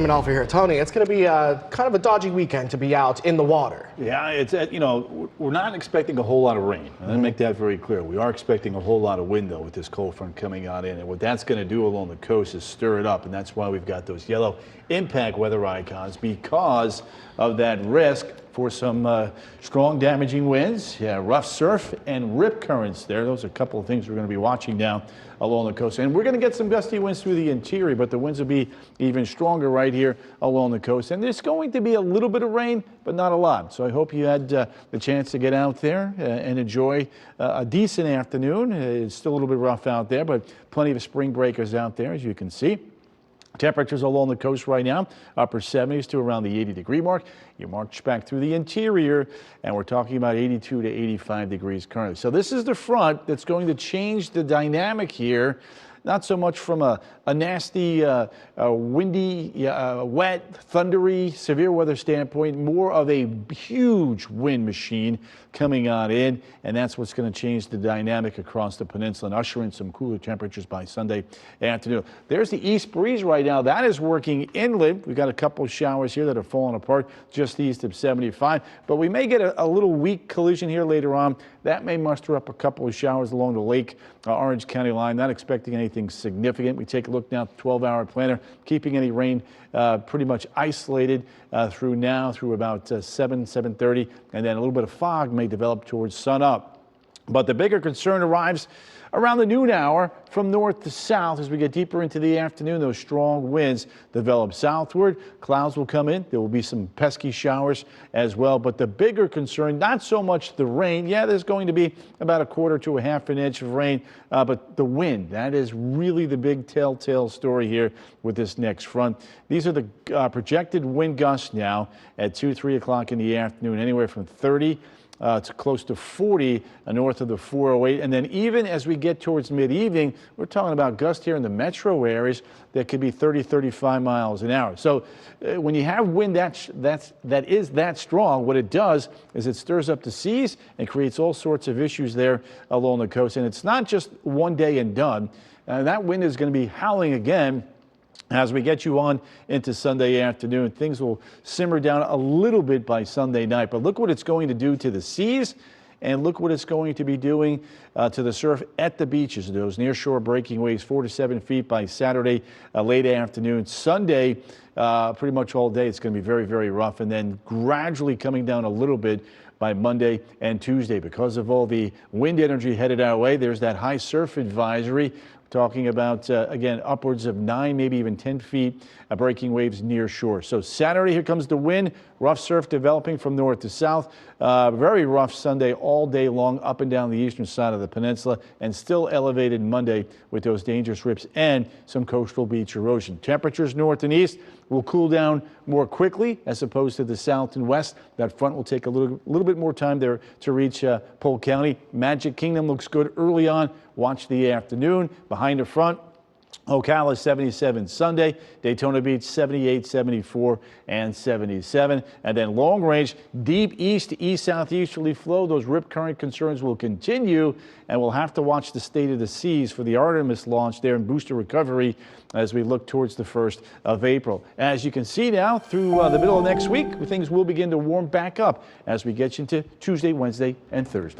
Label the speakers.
Speaker 1: Tony Mainolfi here. Tony, it's going to be kind of a dodgy weekend to be out in the water.
Speaker 2: Yeah, it's we're not expecting a whole lot of rain. Let me make that very clear. We are expecting a whole lot of wind though with this cold front coming on in, and what that's going to do along the coast is stir it up, and that's why we've got those yellow impact weather icons, because of that risk for some strong damaging winds, rough surf and rip currents there. Those are a couple of things we're going to be watching now along the coast. And we're going to get some gusty winds through the interior, but the winds will be even stronger right here along the coast. And there's going to be a little bit of rain, but not a lot. So I hope you had the chance to get out there and enjoy a decent afternoon. It's still a little bit rough out there, but plenty of spring breakers out there, as you can see. Temperatures along the coast right now, upper 70s to around the 80-degree mark. You march back through the interior, and we're talking about 82 to 85 degrees currently. So this is the front that's going to change the dynamic here. Not so much from a nasty, windy, wet, thundery, severe weather standpoint, more of a huge wind machine coming on in, and that's what's going to change the dynamic across the peninsula and usher in some cooler temperatures by Sunday afternoon. There's the east breeze right now. That is working inland. We've got a couple of showers here that are falling apart just east of 75, but we may get a little weak collision here later on. That may muster up a couple of showers along the Lake Orange County line. Not expecting anything significant. We take a look now at the 12-hour planner, keeping any rain pretty much isolated through about 7:30, and then a little bit of fog may develop towards sunup. But the bigger concern arrives around the noon hour from north to south. As we get deeper into the afternoon, those strong winds develop southward. Clouds will come in. There will be some pesky showers as well. But the bigger concern, not so much the rain. Yeah, there's going to be about a quarter to a half an inch of rain, but the wind, that is really the big telltale story here with this next front. These are the projected wind gusts now at 3 o'clock in the afternoon, anywhere from 30 to close to 40 north of the 408. And then even as we get towards mid-evening, we're talking about gusts here in the metro areas that could be 30, 35 miles an hour. So when you have wind that is that strong, what it does is it stirs up the seas and creates all sorts of issues there along the coast. And it's not just one day and done. That wind is going to be howling again as we get you on into Sunday afternoon. Things will simmer down a little bit by Sunday night, but look what it's going to do to the seas, and look what it's going to be doing to the surf at the beaches. Those near-shore breaking waves 4 to 7 feet by Saturday late afternoon. Sunday, pretty much all day, it's going to be very, very rough, and then gradually coming down a little bit by Monday and Tuesday. Because of all the wind energy headed our way, there's that high surf advisory. Talking about, again, upwards of 9, maybe even 10 feet breaking waves near shore. So Saturday, here comes the wind. Rough surf developing from north to south. Very rough Sunday all day long up and down the eastern side of the peninsula, and still elevated Monday with those dangerous rips and some coastal beach erosion. Temperatures north and east will cool down more quickly as opposed to the south and west. That front will take a little bit more time there to reach Polk County. Magic Kingdom looks good early on. Watch the afternoon. Behind the front, Ocala 77 Sunday, Daytona Beach 78, 74, and 77. And then long range, deep east to east southeasterly flow. Those rip current concerns will continue, and we'll have to watch the state of the seas for the Artemis launch there and booster recovery as we look towards the 1st of April. As you can see now, through the middle of next week, things will begin to warm back up as we get into Tuesday, Wednesday, and Thursday.